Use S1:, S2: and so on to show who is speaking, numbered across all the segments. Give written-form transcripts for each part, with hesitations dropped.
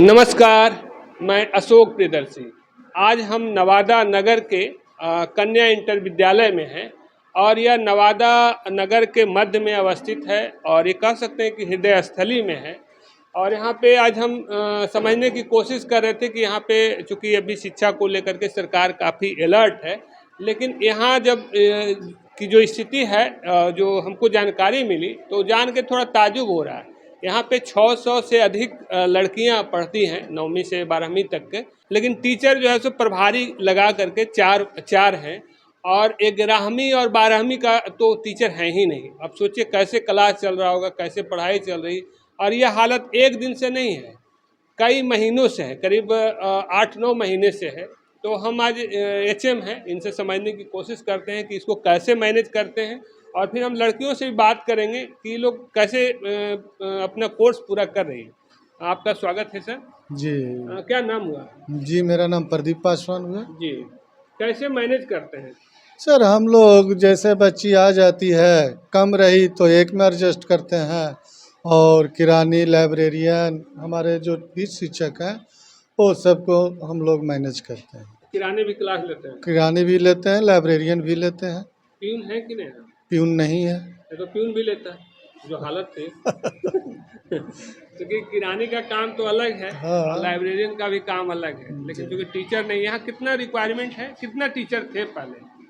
S1: नमस्कार, मैं अशोक प्रियदर्शी। आज हम नवादा नगर के कन्या इंटर विद्यालय में हैं और यह नवादा नगर के मध्य में अवस्थित है और ये कह सकते हैं कि हृदय स्थली में है। और यहाँ पे आज हम समझने की कोशिश कर रहे थे कि यहाँ पे चूँकि अभी शिक्षा को लेकर के सरकार काफ़ी अलर्ट है, लेकिन यहाँ जब की जो स्थिति है जो हमको जानकारी मिली तो जान के थोड़ा ताज्जुब हो रहा है। यहाँ पे 600 से अधिक लड़कियाँ पढ़ती हैं 9वीं से 12वीं तक के, लेकिन टीचर जो है सो प्रभारी लगा करके चार हैं और 11वीं और 12वीं का तो टीचर है ही नहीं। अब सोचिए कैसे क्लास चल रहा होगा, कैसे पढ़ाई चल रही। और यह हालत एक दिन से नहीं है, कई महीनों से है, करीब 8-9 महीने से है। तो हम आज HM हैं, इनसे समझने की कोशिश करते हैं कि इसको कैसे मैनेज करते हैं और फिर हम लड़कियों से भी बात करेंगे कि लोग कैसे अपना कोर्स पूरा कर रही हैं। आपका स्वागत है सर
S2: जी।
S1: क्या नाम हुआ?
S2: जी, मेरा नाम प्रदीप पासवान हुआ
S1: जी। कैसे मैनेज करते हैं
S2: सर? हम लोग जैसे बच्ची आ जाती है, कम रही तो एक में एडजस्ट करते हैं और किरानी लाइब्रेरियन हमारे जो भी शिक्षक हैं वो सबको हम लोग मैनेज करते हैं।
S1: किराने भी क्लास लेते हैं?
S2: किरानी भी लेते हैं, लाइब्रेरियन भी लेते हैं।
S1: प्यून है कि नहीं है?
S2: प्यून नहीं है।
S1: ये तो प्यून भी लेता है जो हालत थी। क्योंकि किराने का काम तो अलग है,
S2: हाँ।
S1: लाइब्रेरियन का भी काम अलग है, लेकिन क्योंकि टीचर नहीं, यहाँ कितना रिक्वायरमेंट है, कितना टीचर थे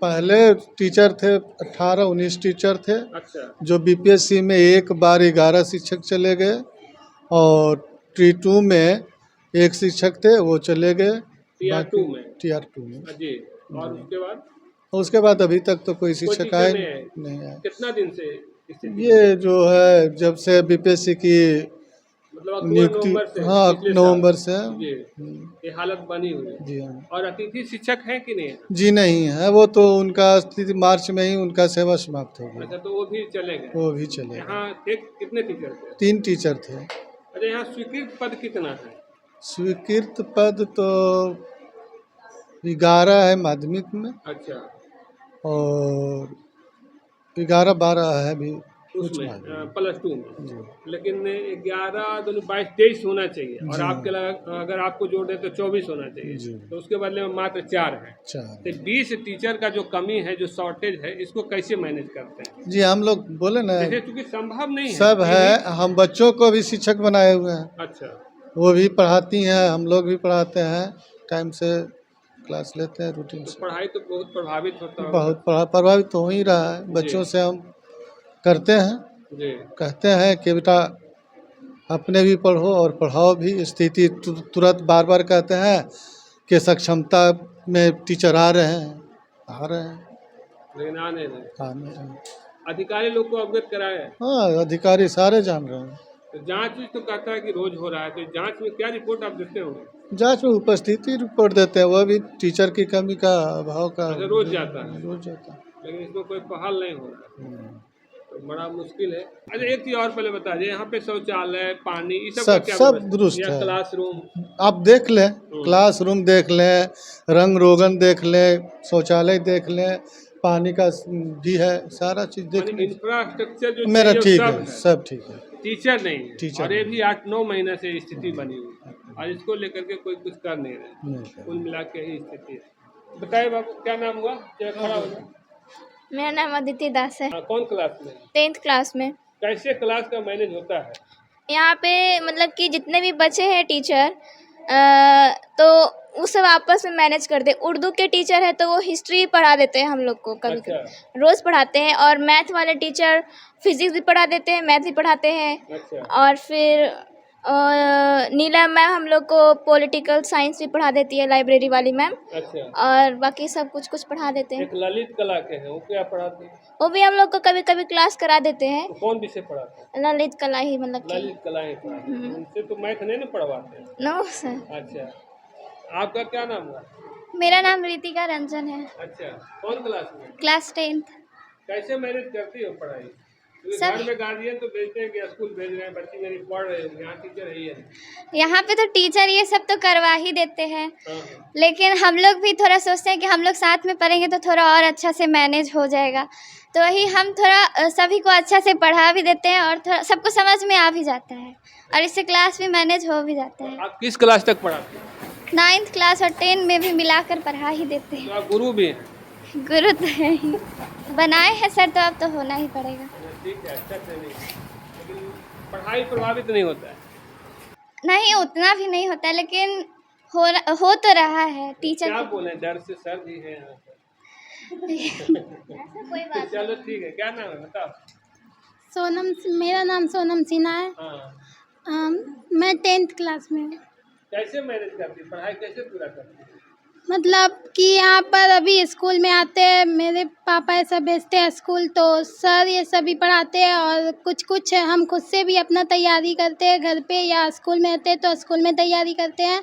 S2: पहले टीचर थे 18-19 टीचर थे।
S1: अच्छा।
S2: जो BPSC में एक बार 11 शिक्षक चले गए और T2 में एक शिक्षक थे वो चले गए।
S1: TR2 में जी। और उसके बाद
S2: अभी तक तो कोई शिक्षक आए नहीं आए।
S1: कितना दिन से
S2: ये जो है जब से BPSC की
S1: मतलब
S2: नियुक्ति, हाँ, नवंबर से
S1: ये हालत बनी हुई है।
S2: जी हाँ।
S1: और अतिथि शिक्षक हैं कि नहीं?
S2: जी नहीं है, वो तो उनका स्थिति मार्च में ही उनका सेवा समाप्त हो गई।
S1: अच्छा, तो वो भी चले गए?
S2: वो भी चले गए।
S1: यहाँ कितने टीचर थे?
S2: 3 टीचर थे।
S1: अच्छा, यहाँ स्वीकृत पद कितना है?
S2: स्वीकृत पद तो 11 है माध्यमिक में।
S1: अच्छा।
S2: और 11-12 है भी
S1: उसमें +2 में जी। लेकिन 11 22 23 होना चाहिए और आपके अगर आपको जोड़ दे तो 24 होना चाहिए, तो उसके बदले में मात्र 4 है। तो 20 टीचर का जो कमी है, जो शॉर्टेज है, इसको कैसे मैनेज करते हैं? जी,
S2: हम लोग बोले ना,
S1: क्योंकि संभव नहीं है
S2: सब है। हम बच्चों को भी शिक्षक बनाए हुए हैं।
S1: अच्छा। वो
S2: भी पढ़ाती हैं, हम लोग भी पढ़ाते हैं, टाइम से क्लास लेते हैं, रूटीन से।
S1: पढ़ाई तो बहुत प्रभावित होता है।
S2: बहुत प्रभावित तो हो ही रहा है। बच्चों से हम करते हैं जी। कहते हैं कि बेटा अपने भी पढ़ो और पढ़ाओ भी। स्थिति तुरंत बार बार कहते हैं कि सक्षमता में टीचर आ रहे हैं
S1: लेकिन आने
S2: रहे।
S1: अधिकारी लोग को अवगत कराया?
S2: हाँ, अधिकारी सारे जान रहे हैं।
S1: तो जांच भी तो कहता है कि रोज हो रहा है, तो जांच में क्या रिपोर्ट आप देते हो?
S2: जांच में उपस्थिति रिपोर्ट देते हैं, वह भी टीचर की कमी का अभाव का।
S1: रोज जाता है?
S2: रोज जाता है,
S1: लेकिन इसमें कोई पहल नहीं हो रहा है, तो बड़ा मुश्किल है। अच्छा, एक चीज और पहले बता दें, यहाँ पे शौचालय, पानी, ये सब
S2: दुरुस्त है।
S1: क्लासरूम
S2: आप देख लें, क्लासरूम देख लें, रंग रोगन देख लें, शौचालय देख लें, पानी का भी है, सारा चीज देख लें।
S1: इंफ्रास्ट्रक्चर जो
S2: मेरा ठीक है, सब ठीक है।
S1: टीचर नहीं है, टीचर और ये भी 8-9 महीने से स्थिति बनी हुई है और इसको लेकर के कोई कुछ कर नहीं रहे। कुल मिला के ही स्थिति है। बताइए बाबू, क्या नाम हुआ? खड़ा हो जाए।
S3: मेरा नाम अदिति दास है।
S1: कौन क्लास में?
S3: 10th क्लास में।
S1: कैसे क्लास का मैनेज होता है?
S3: यहाँ पे मतलब कि जितने भी बच्चे हैं टीचर तो वो सब आपस में मैनेज करते हैं। उर्दू के टीचर है तो वो हिस्ट्री पढ़ा देते हैं हम लोग को कभी कभी, रोज़ पढ़ाते हैं। और मैथ वाले टीचर फिजिक्स भी पढ़ा देते हैं, मैथ भी पढ़ाते हैं। और फिर नीला मैम हम लोग को पॉलिटिकल साइंस भी पढ़ा देती है, लाइब्रेरी वाली मैम।
S1: अच्छा।
S3: और बाकी सब कुछ पढ़ा देते हैं।
S1: एक ललित कला के हैं, वो क्या पढ़ाते हैं?
S3: वो भी हम लोग को कभी कभी क्लास करा देते हैं।
S1: तो कौन विषय पढ़ाते हैं?
S3: ललित कला ही, मतलब
S1: ललित कला ही पढ़ाते हैं। उनसे तो मैथ नहीं ना पढ़वाते?
S3: No sir.
S1: अच्छा, आपका क्या नाम है?
S3: मेरा नाम रितिका रंजन है।
S1: अच्छा, कौन क्लास में?
S3: Class 10th।
S1: कैसे मैनेज करती हो पढ़ाई? घर में गार्जियन तो भेजते हैं कि स्कूल भेज रहे हैं, बच्ची मेरी पढ़ रहे हैं, यहाँ टीचर है।
S3: यहाँ पे तो टीचर ये सब तो करवा ही देते हैं, लेकिन हम लोग भी थोड़ा सोचते हैं कि हम लोग साथ में पढ़ेंगे तो थोड़ा और अच्छा से मैनेज हो जाएगा। तो वही हम थोड़ा सभी को अच्छा से पढ़ा भी देते हैं और थोड़ा सबको समझ में आ भी जाता है और इससे क्लास भी मैनेज हो भी जाता है।
S1: आप किस क्लास तक पढ़ाते हैं?
S3: 9th क्लास और 10 में भी मिलाकर पढ़ा ही देते हैं।
S1: तो आप गुरु भी हैं?
S3: गुरु तो है ही, बनाए हैं सर तो अब तो होना ही पड़ेगा।
S1: ठीक है, अच्छा ट्रेनिंग, लेकिन पढ़ाई प्रभावित नहीं होता है।
S3: नहीं उतना भी नहीं होता है, लेकिन हो तो रहा है टीचर
S1: क्या
S3: के।
S1: बोले, डर से सर भी है यहाँ पर।
S3: ऐसा कोई बात
S1: चलो ठीक है, क्या नाम है बताओ?
S4: सोनम, मेरा नाम सोनम सिन्हा है।
S1: हाँ,
S4: मैं 10th क्लास में हूँ।
S1: कैसे मैनेज करती, पढ़ाई कैसे पूरा करती?
S4: मतलब कि यहाँ पर अभी स्कूल में आते हैं, मेरे पापा ऐसा भेजते हैं स्कूल, तो सर ये सभी पढ़ाते हैं और कुछ कुछ हम खुद से भी अपना तैयारी करते हैं घर पे या स्कूल में रहते हैं तो स्कूल में तैयारी करते हैं।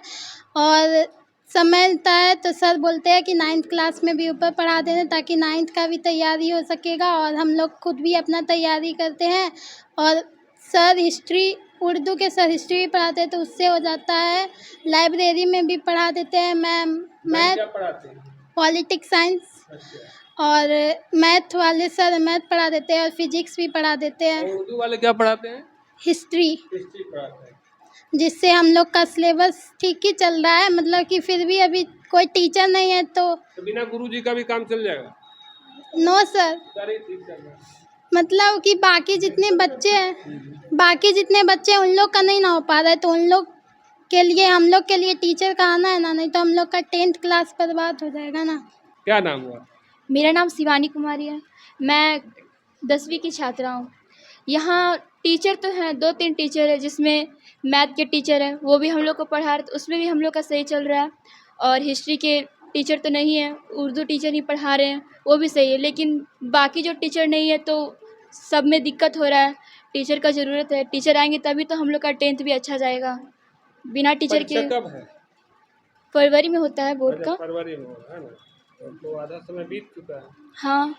S4: और समय मिलता है तो सर बोलते हैं कि 9th क्लास में भी ऊपर पढ़ा देना ताकि 9th का भी तैयारी हो सकेगा और हम लोग खुद भी अपना तैयारी करते हैं। और सर हिस्ट्री, उर्दू के सर हिस्ट्री भी पढ़ाते हैं तो उससे हो जाता है। लाइब्रेरी में भी पढ़ा देते हैं। मैथ,
S1: क्या पढ़ाते हैं?
S4: पॉलिटिक्स, साइंस
S1: अच्छा,
S4: और मैथ वाले सर मैथ पढ़ा देते हैं और फिजिक्स भी पढ़ा देते
S1: और
S4: हैं।
S1: उर्दू वाले क्या पढ़ाते हैं?
S4: हिस्ट्री,
S1: हिस्ट्री पढ़ाते हैं।
S4: जिससे हम लोग का सिलेबस ठीक ही चल रहा है, मतलब कि फिर भी अभी कोई टीचर नहीं है तो
S1: तो बिना गुरु जी का भी काम चल जाएगा?
S4: No sir.
S1: सारे ठीक चल रहा है।
S4: मतलब कि बाकी जितने बच्चे हैं उन लोग का नहीं ना हो पा रहा है तो उन लोग के लिए, हम लोग के लिए टीचर का आना है ना, नहीं तो हम लोग का 10th क्लास बर्बाद हो जाएगा ना।
S1: क्या नाम हुआ?
S3: मेरा नाम शिवानी कुमारी है। मैं 10वीं की छात्रा हूँ। यहाँ टीचर तो हैं, 2-3 टीचर है, जिसमें मैथ के टीचर हैं, वो भी हम लोग को पढ़ा रहे, तो उसमें भी हम लोग का सही चल रहा है। और हिस्ट्री के टीचर तो नहीं है, उर्दू टीचर ही पढ़ा रहे हैं, वो भी सही है। लेकिन बाकी जो टीचर नहीं है तो सब में दिक्कत हो रहा है। टीचर का ज़रूरत है, टीचर आएंगे तभी तो हम लोग का 10th भी अच्छा जाएगा। बिना टीचर
S1: परीक्षा
S3: के
S1: कब है?
S3: फरवरी में होता है बोर्ड
S1: अच्छा,
S3: का।
S1: फरवरी में हो रहा है ना, तो आधा समय बीत चुका है।
S3: हाँ,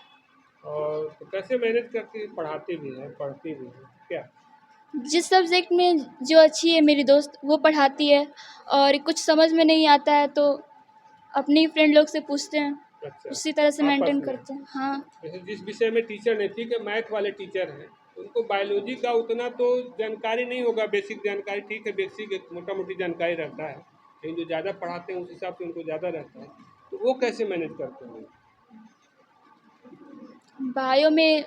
S1: और तो कैसे मैनेज करती, पढ़ाती भी है पढ़ती भी है क्या?
S3: जिस सब्जेक्ट में जो अच्छी है मेरी दोस्त वो पढ़ाती है और कुछ समझ में नहीं आता है तो अपने ही फ्रेंड लोग से पूछते हैं,
S1: अच्छा,
S3: उसी तरह से
S1: आपस
S3: मेंटेन
S1: में?
S3: करते हैं। हाँ,
S1: जैसे जिस विषय में टीचर नहीं, ठीक है मैथ वाले टीचर हैं, उनको बायोलॉजी का उतना तो जानकारी नहीं होगा, बेसिक जानकारी ठीक है, बेसिक मोटा मोटी जानकारी रहता है, लेकिन जो ज़्यादा पढ़ाते हैं उस हिसाब से उनको ज़्यादा रहता है, तो वो कैसे मैनेज करते हैं?
S3: बायो में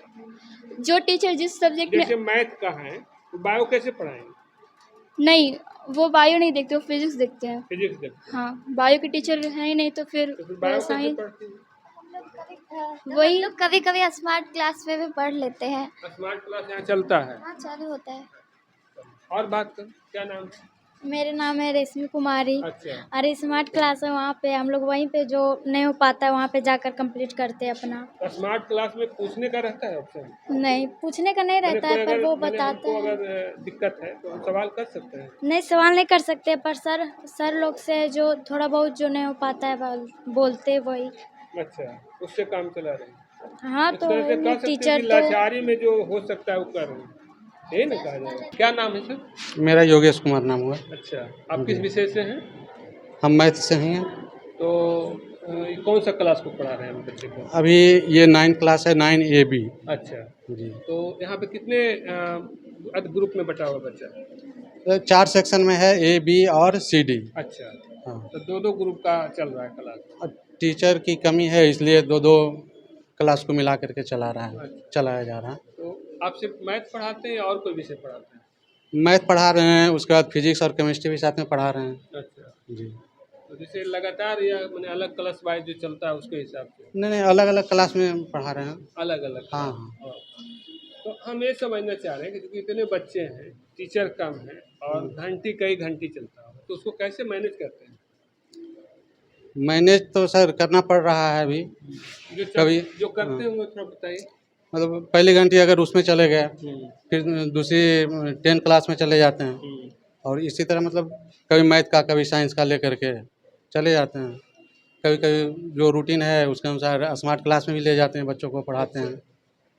S3: जो टीचर जिस सब्जेक्ट
S1: जैसे
S3: में
S1: मैथ का है तो बायो कैसे पढ़ाएंगे?
S3: नहीं, वो बायो नहीं देखते, वो फिजिक्स देखते हैं।
S1: फिजिक्स देखते हैं,
S3: हाँ, बायो के टीचर है ही नहीं तो फिर
S1: तो फिर बायो कैसे
S3: साइंस।
S1: पढ़ती है?
S3: वही लोग कभी कभी स्मार्ट क्लास में भी पढ़ लेते हैं।
S1: स्मार्ट क्लास यहाँ चलता है।
S3: हाँ, चालू होता है।
S1: और बात कर, क्या नाम है?
S3: मेरे नाम है रेशमी कुमारी।
S1: अच्छा,
S3: अरे स्मार्ट क्लास है, वहाँ पे हम लोग वहीं पे जो नहीं हो पाता है वहाँ पे जाकर कंप्लीट करते हैं अपना।
S1: तो स्मार्ट क्लास में पूछने का रहता है ऑप्शन?
S3: नहीं, पूछने का नहीं रहता है, पर वो बताते
S1: हमको
S3: हैं।
S1: अगर दिक्कत है तो हम सवाल कर सकते हैं?
S3: नहीं, सवाल नहीं कर सकते, पर सर लोग से जो थोड़ा बहुत जो नहीं हो पाता है बोलते वही।
S1: अच्छा, उससे काम चला रहे हैं।
S3: हाँ,
S1: इस
S3: तो
S1: तरह से कह सकते हैं
S3: टीचर
S1: कि
S3: तो
S1: लाचारी में जो हो सकता है वो कर रहे हैं, यही ना कहा जाएगा। क्या नाम है सर?
S5: मेरा योगेश कुमार नाम हुआ।
S1: अच्छा, आप किस विषय से हैं?
S5: हम मैथ से ही हैं।
S1: तो ये कौन सा क्लास को पढ़ा रहे हैं बच्चे को?
S5: अभी ये 9 क्लास है, 9AB
S1: अच्छा,
S5: जी।
S1: तो यहाँ पे कितने ग्रुप में बटा हुआ बच्चा?
S5: तो 4 सेक्शन में है, A, B और CD।
S1: अच्छा,
S5: हाँ,
S1: तो 2-2 ग्रुप का चल रहा है क्लास।
S5: और टीचर की कमी है इसलिए 2-2 क्लास को मिला करके चलाया जा रहा है।
S1: तो आप सिर्फ मैथ पढ़ाते हैं या और कोई विषय पढ़ाते हैं?
S5: मैथ पढ़ा रहे हैं, उसके बाद फिजिक्स और केमिस्ट्री भी साथ में पढ़ा रहे हैं
S1: अच्छा,
S5: जी।
S1: तो जैसे लगातार या मैंने अलग क्लास वाइज जो चलता है उसके हिसाब से?
S5: नहीं, अलग अलग क्लास में पढ़ा रहे हैं।
S1: अलग अलग।
S5: हाँ,
S1: हाँ। तो हम ये समझना चाह रहे हैं कि इतने बच्चे हैं, टीचर कम है और घंटी कई घंटी चलता है, तो उसको कैसे मैनेज करते हैं?
S5: मैनेज तो सर करना पड़ रहा है अभी।
S1: जो करते होंगे थोड़ा बताइए।
S5: मतलब पहली घंटी अगर उसमें चले गए, फिर दूसरी 10 क्लास में चले जाते हैं और इसी तरह मतलब कभी मैथ का कभी साइंस का लेकर के चले जाते हैं। कभी कभी जो रूटीन है उसके अनुसार स्मार्ट क्लास में भी ले जाते हैं, बच्चों को पढ़ाते हैं।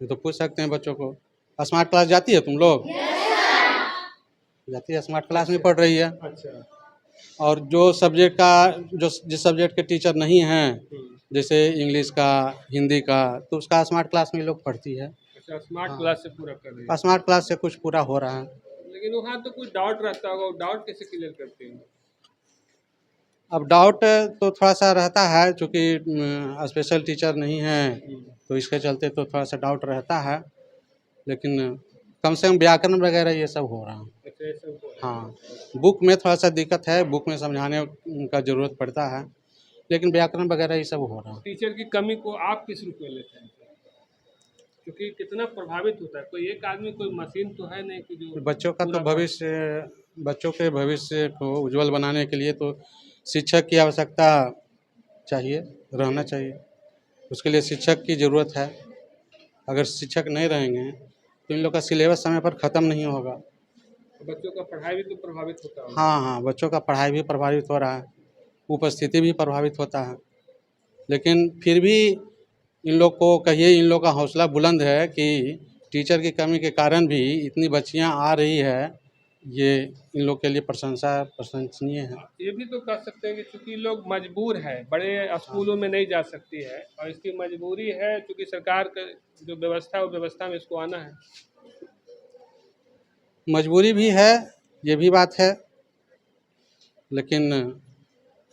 S5: ये तो पूछ सकते हैं बच्चों को, स्मार्ट क्लास जाती है तुम लोग? जाती है, स्मार्ट क्लास में पढ़ रही है।
S1: अच्छा,
S5: और जो जिस सब्जेक्ट के टीचर नहीं हैं जैसे इंग्लिश का, हिंदी का, तो उसका स्मार्ट क्लास में ये लोग पढ़ती है।
S1: अच्छा, स्मार्ट
S5: हाँ।
S1: क्लास से पूरा कर रही है।
S5: स्मार्ट क्लास से कुछ पूरा हो रहा है।
S1: लेकिन वहाँ तो कुछ डाउट रहता होगा, वो डाउट कैसे क्लियर करते हैं?
S5: अब डाउट तो थोड़ा सा रहता है, चूँकि स्पेशल टीचर नहीं है, तो इसके चलते तो थोड़ा सा डाउट रहता है, लेकिन कम से कम व्याकरण वगैरह ये सब हो रहा है।
S1: अच्छा, ये सब हो रहा है।
S5: हाँ, बुक में थोड़ा सा दिक्कत है, बुक में समझाने का ज़रूरत पड़ता है, लेकिन व्याकरण वगैरह ये सब हो रहा है।
S1: टीचर की कमी को आप किस रूप में लेते हैं? क्योंकि कितना प्रभावित होता है, कोई एक आदमी, कोई मशीन तो है नहीं कि जो
S5: बच्चों का तो
S1: पूरा काम-
S5: भविष्य, बच्चों के भविष्य को उज्जवल बनाने के लिए तो शिक्षक की आवश्यकता चाहिए, रहना चाहिए। उसके लिए शिक्षक की ज़रूरत है। अगर शिक्षक नहीं रहेंगे तो इन लोग का सिलेबस समय पर ख़त्म नहीं होगा।
S1: बच्चों का पढ़ाई भी तो प्रभावित होता होगा।
S5: हाँ, हाँ, बच्चों का पढ़ाई भी प्रभावित हो रहा है, उपस्थिति भी प्रभावित होता है। लेकिन फिर भी इन लोग को कहिए, इन लोग का हौसला बुलंद है कि टीचर की कमी के कारण भी इतनी बच्चियां आ रही है, ये इन लोग के लिए प्रशंसनीय है।
S1: ये भी तो कह सकते हैं कि चूंकि लोग मजबूर है, बड़े स्कूलों में नहीं जा सकती है और इसकी मजबूरी है, चूंकि सरकार का जो व्यवस्था है वो व्यवस्था में इसको आना है।
S5: मजबूरी भी है, ये भी बात है, लेकिन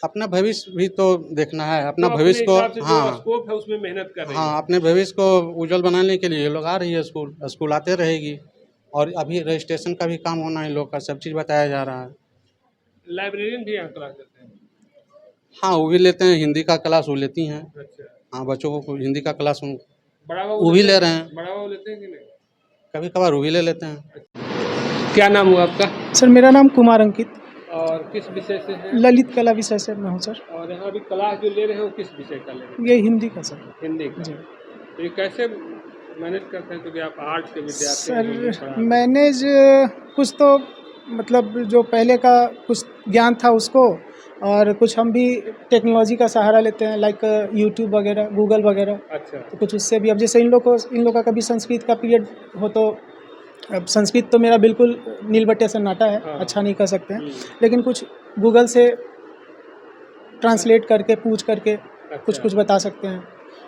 S5: अपना भविष्य भी तो देखना है, अपना
S1: तो अपने
S5: भविष्य को।
S1: हिसाब से जो
S5: हाँ,
S1: स्कोप है उसमें मेहनत कर रही है।
S5: हाँ, अपने भविष्य को उज्जवल बनाने के लिए ये लोग आ रही है स्कूल, स्कूल आते रहेगी। और अभी रजिस्ट्रेशन का भी काम होना है, इन लोग का सब चीज़ बताया जा रहा है।
S1: लाइब्रेरियन भी यहाँ क्लास देते हैं?
S5: हाँ, वो भी लेते हैं, हिंदी का क्लास वो लेती हैं।
S1: अच्छा,
S5: हाँ, बच्चों को हिंदी का क्लास
S1: बड़ा
S5: वो भी ले रहे हैं,
S1: बड़ा बाबू लेते हैं कि नहीं?
S5: कभी कभार वो भी ले लेते हैं।
S1: क्या नाम हुआ आपका
S6: सर मेरा नाम कुमार अंकित,
S1: और किस विषय से है?
S6: ललित कला विषय से मैं हूँ सर।
S1: और यहाँ अभी क्लास जो ले रहे हो किस विषय का ले रहे हो?
S6: ये हिंदी का सर।
S1: हिंदी का।
S6: जी
S1: तो ये कैसे मैनेज करते हैं, क्योंकि आप आर्ट्स के विद्यार्थी हैं, हिंदी
S6: सर,
S1: पढ़ा-
S6: मैनेज कुछ तो मतलब जो पहले का कुछ ज्ञान था उसको, और कुछ हम भी टेक्नोलॉजी का सहारा लेते हैं, लाइक यूट्यूब वगैरह, गूगल वगैरह।
S1: अच्छा,
S6: तो कुछ उससे भी, अब जैसे इन लोग का कभी संस्कृत का पीरियड हो तो, अब संस्कृत तो मेरा बिल्कुल नीलबट्टे सन्नाटा है,
S1: हाँ।
S6: अच्छा नहीं कह सकते हैं, लेकिन कुछ गूगल से ट्रांसलेट करके, पूछ करके कुछ कुछ बता सकते हैं।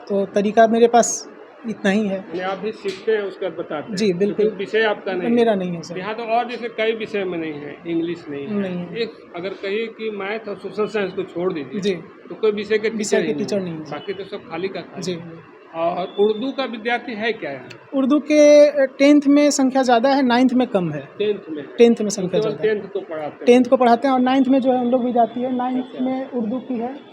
S6: तो तरीका मेरे पास इतना ही है।
S1: यानी आप भी सीखते हैं उसका बताते हैं?
S6: जी, बिल्कुल।
S1: क्योंकि विषय आपका नहीं
S6: मेरा नहीं है सर।
S1: यहाँ तो और जैसे कई विषय में नहीं है, इंग्लिश नहीं है,
S6: नहीं है।
S1: एक अगर कहिए कि मैथ और सोशल साइंस को छोड़ दीजिए
S6: जी,
S1: तो कोई विषय के
S6: विषय के
S1: टीचर
S6: टीचर
S1: ही
S6: नहीं है।
S1: बाकी तो सब खाली का खाली।
S6: जी।
S1: और उर्दू का विद्यार्थी है क्या यहाँ?
S6: उर्दू के 10th में संख्या ज़्यादा है, 9th में कम है।
S1: 10th में?
S6: 10th में संख्या
S1: केवल
S6: ज़्यादा है।
S1: 10th को पढ़ाते हैं?
S6: 10th को पढ़ाते हैं, और 9th में जो है हम लोग भी जाती है। 9th में उर्दू की है,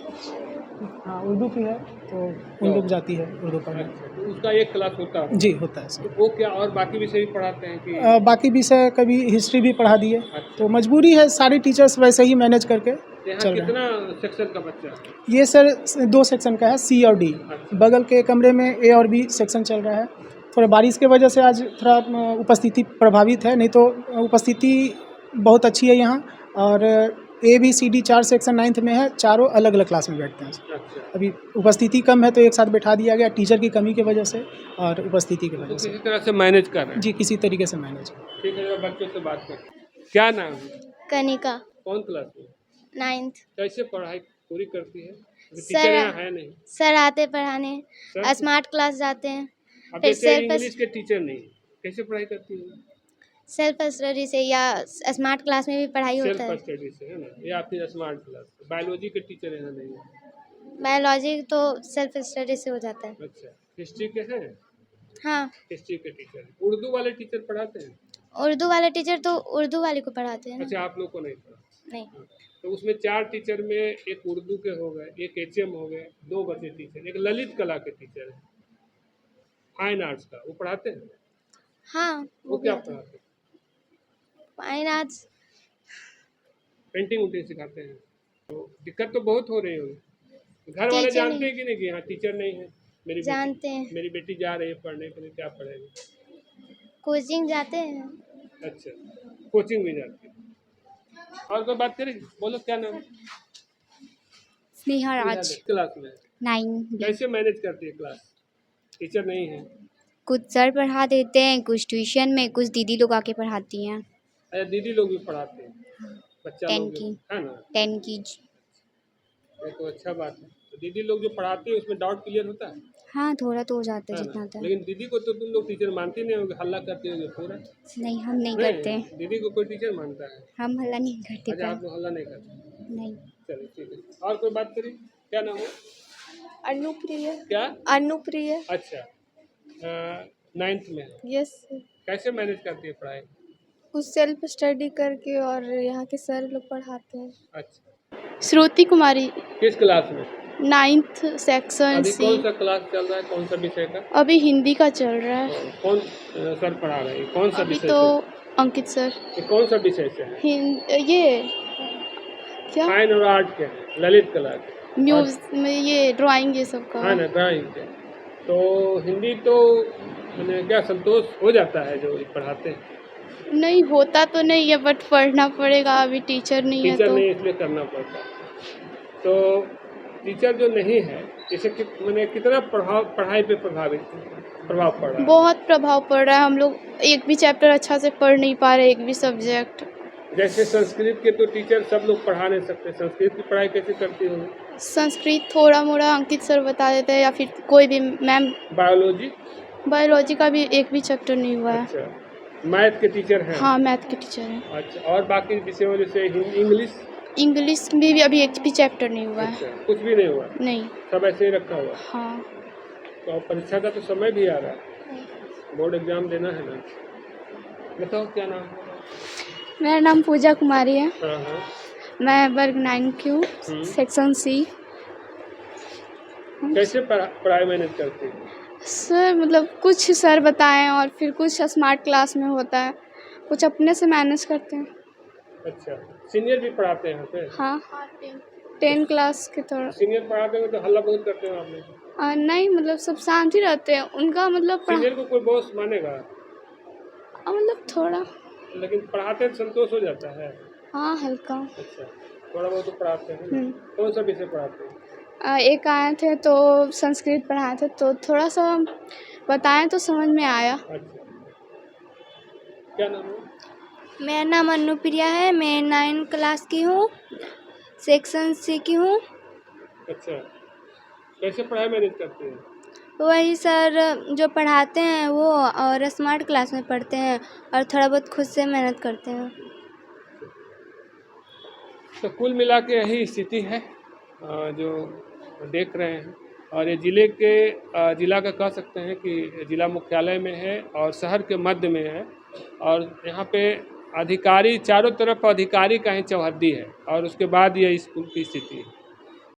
S6: हाँ उर्दू की है, तो उन लोग जाती है उर्दू पढ़ने।
S1: अच्छा, तो उसका एक क्लास होता है?
S6: जी होता है सर।
S1: तो वो क्या और बाकी विषय भी पढ़ाते हैं कि?
S6: बाकी विषय कभी हिस्ट्री भी पढ़ा दिए,
S1: अच्छा।
S6: तो मजबूरी है, सारे टीचर्स वैसे ही मैनेज करके
S1: यहाँ
S6: चल रहे हैं।
S1: कितना सेक्शन का बच्चा है?
S6: ये सर 2 सेक्शन का है, सी और डी।
S1: अच्छा।
S6: बगल के कमरे में ए और बी सेक्शन चल रहा है। थोड़ा बारिश के वजह से आज थोड़ा उपस्थिति प्रभावित है, नहीं तो उपस्थिति बहुत अच्छी है यहाँ। और A B C D 4 section 9th में है, चारों अलग अलग क्लास में बैठते हैं।
S1: अच्छा,
S6: अभी उपस्थिति कम है तो एक साथ बैठा दिया गया, टीचर की कमी की वजह से और उपस्थिति की
S1: तो
S6: वजह से।
S1: किसी तरह से मैनेज कर रहे हैं?
S6: जी, किसी तरीके से मैनेज।
S1: ठीक है, जरा बच्चों से बात करते हैं। क्या नाम है?
S3: कनिका,
S1: कौन क्लास में?
S3: 9th।
S1: कैसे पढ़ाई पूरी करती है? अभी
S3: सर-
S1: टीचर यहाँ है नहीं।
S3: सर आते पढ़ाने,
S1: सर?
S3: स्मार्ट क्लास जाते हैं,
S1: अब
S3: फिर
S1: जैसे
S3: सेल्फ
S1: इंग्लिश के टीचर नहीं, कैसे पढ़ाई करती है?
S3: सेल्फ स्टडी से या स्मार्ट क्लास में भी पढ़ाई होता
S1: सेल्फ
S3: है।
S1: स्टडी से, है ना? ये आपकी स्मार्ट क्लास। बायोलॉजी के टीचर यहाँ नहीं है?
S3: बायोलॉजी तो सेल्फ स्टडी से हो जाता है।
S1: अच्छा, हिस्ट्री के हैं?
S3: हाँ,
S1: हिस्ट्री के टीचर। उर्दू वाले टीचर पढ़ाते हैं?
S3: उर्दू वाले टीचर तो उर्दू वाले को पढ़ाते हैं ना।
S1: अच्छा, आप लोग को नहीं पढ़ा?
S3: नहीं,
S1: तो उसमें 4 टीचर में एक उर्दू के हो गए, एक एचएम हो गए, 2 बचे टीचर, एक ललित कला के टीचर है, फाइन आर्ट्स का, वो पढ़ाते हैं?
S3: हाँ
S1: वो
S3: भी
S1: क्या
S3: होता है।
S1: पढ़ाते हैं?
S3: Fine arts.
S1: पेंटिंग उंटिंग सिखाते हैं? तो दिक्कत तो बहुत हो रही होगी। घर वाले
S3: टीचर
S1: जानते
S3: नहीं-
S1: हैं कि नहीं कि यहाँ टीचर नहीं है?
S3: जानते हैं,
S1: मेरी बेटी जा रही है पढ़ने के लिए, क्या पढ़ेगी?
S3: कोचिंग जाते हैं।
S1: अच्छा, कोचिंग भी जाती है। और कोई बात करेगी? बोलो, क्या नाम है?
S3: स्नेहा राज,
S1: क्लास में
S3: 9।
S1: कैसे मैनेज करती है क्लास? टीचर नहीं है?
S3: कुछ सर पढ़ा देते हैं, कुछ ट्यूशन में, कुछ दीदी लोग आके पढ़ाती हैं।
S1: अच्छा, दीदी लोग भी पढ़ाते हैं? बच्चा
S3: 10
S1: लोग भी,
S3: की।
S1: है ना?
S3: 10 की।
S1: ये तो अच्छा बात है। तो दीदी लोग जो पढ़ाती है उसमें डाउट क्लियर होता है
S7: हाँ थोड़ा तो हो जाता है
S1: है
S7: जितना
S1: ना?
S7: होता है।
S1: लेकिन दीदी को तो तुम लोग टीचर मानती नहीं होगे, हल्ला करती होगी पूरा।
S7: नहीं हम नहीं करते,
S1: नहीं, दीदी को कोई टीचर मानता है।
S7: हम हल्ला नहीं करते
S1: अच्छा, आप
S7: पर
S1: लोग हल्ला नहीं करते।
S7: नहीं।
S1: चलिए ठीक है। और कोई बात करिए, क्या नाम है?
S3: अनुप्रिय।
S1: क्या?
S3: अनुप्रिय।
S1: अच्छा, 9th में है।
S3: यस।
S1: कैसे मैनेज करती है पढ़ाई?
S3: कुछ सेल्फ स्टडी करके और यहाँ के सर लोग पढ़ाते हैं।
S1: अच्छा,
S8: श्रुति कुमारी,
S1: किस क्लास में?
S8: 9th सेक्शन
S1: अभी
S8: सी।
S1: कौन सा क्लास चल रहा है, कौन सा विषय का?
S8: अभी हिंदी का चल रहा है।
S1: कौन सर पढ़ा रहे हैं, कौन सा
S8: अभी
S1: विषय
S8: तो
S1: से?
S8: अंकित सर।
S1: ये कौन सा विषय से है?
S8: ये क्या
S1: फाइन और आर्ट के हैं, ललित कला के।
S8: म्यूज में ये ड्राइंग ये सब का।
S1: हाँ ना, ड्राइंग के। तो हिंदी तो मैंने क्या संतोष हो जाता है जो पढ़ाते हैं?
S8: नहीं होता तो नहीं है बट पढ़ना पड़ेगा, अभी टीचर नहीं है
S1: टीचर
S8: तो।
S1: नहीं इसलिए करना पड़ता है। तो टीचर जो नहीं है इसे मैंने कितना पढ़ाई पे प्रभाव पड़ रहा है?
S8: बहुत प्रभाव पड़ रहा है, हम लोग एक भी चैप्टर अच्छा से पढ़ नहीं पा रहे, एक भी सब्जेक्ट।
S1: जैसे संस्कृत के तो टीचर सब लोग पढ़ा नहीं सकते, संस्कृत की पढ़ाई कैसे करती होंगी?
S8: संस्कृत थोड़ा मोड़ा अंकित सर बता देते हैं या फिर कोई भी मैम।
S1: बायोलॉजी?
S8: बायोलॉजी का भी एक भी चैप्टर नहीं हुआ है।
S1: अच्छा, मैथ के टीचर हैं?
S8: हाँ मैथ के टीचर हैं।
S1: अच्छा, और बाकी विषयों जैसे इंग्लिश?
S8: इंग्लिश में भी अभी एक भी चैप्टर नहीं हुआ है।
S1: अच्छा, कुछ भी नहीं हुआ?
S8: नहीं।
S1: सब ऐसे ही रखा हुआ?
S8: हाँ।
S1: तो परीक्षा का तो समय भी आ रहा है, बोर्ड एग्जाम देना है ना। बताओ क्या नाम है?
S7: मेरा नाम पूजा कुमारी है,
S1: हाँ हाँ।
S7: मैं वर्ग 9 की हूँ, सेक्शन सी।
S1: कैसे पढ़ाई मैनेज करती है?
S7: सर मतलब कुछ सर बताएं और फिर कुछ स्मार्ट क्लास में होता है, कुछ अपने से मैनेज करते हैं।
S1: अच्छा, सीनियर भी पढ़ाते हैं यहाँ पे?
S7: हाँ 10 क्लास के थोड़ा।
S1: सीनियर पढ़ाते हैं तो हल्ला बहुत करते हो आप लोग?
S7: नहीं मतलब सब शांति रहते हैं, उनका मतलब
S1: सीनियर को कोई बॉस मानेगा?
S7: मतलब थोड़ा।
S1: लेकिन पढ़ाते हैं तो संतोष हो जाता है?
S7: हाँ हल्का।
S1: अच्छा, थोड़ा बहुत तो पढ़ाते हैं ना। कौन सा विषय पढ़ाते हैं?
S7: एक आए थे तो संस्कृत पढ़ाए थे तो थोड़ा सा बताएं तो समझ में आया।
S1: अच्छा, क्या नाम है?
S3: मेरा नाम अनुप्रिया है, मैं 9 क्लास की हूँ, सेक्शन सी की हूँ।
S1: अच्छा, कैसे पढ़ाई मैनेज करती है?
S3: वही सर जो पढ़ाते हैं वो, और स्मार्ट क्लास में पढ़ते हैं और थोड़ा बहुत खुद से मेहनत करते हैं।
S1: तो कुल मिला के यही स्थिति है जो देख रहे हैं। और ये ज़िला का कह सकते हैं कि ज़िला मुख्यालय में है और शहर के मध्य में है, और यहाँ पे अधिकारी चारों तरफ अधिकारी का ही चौहद्दी है, और उसके बाद ये स्कूल की स्थिति है।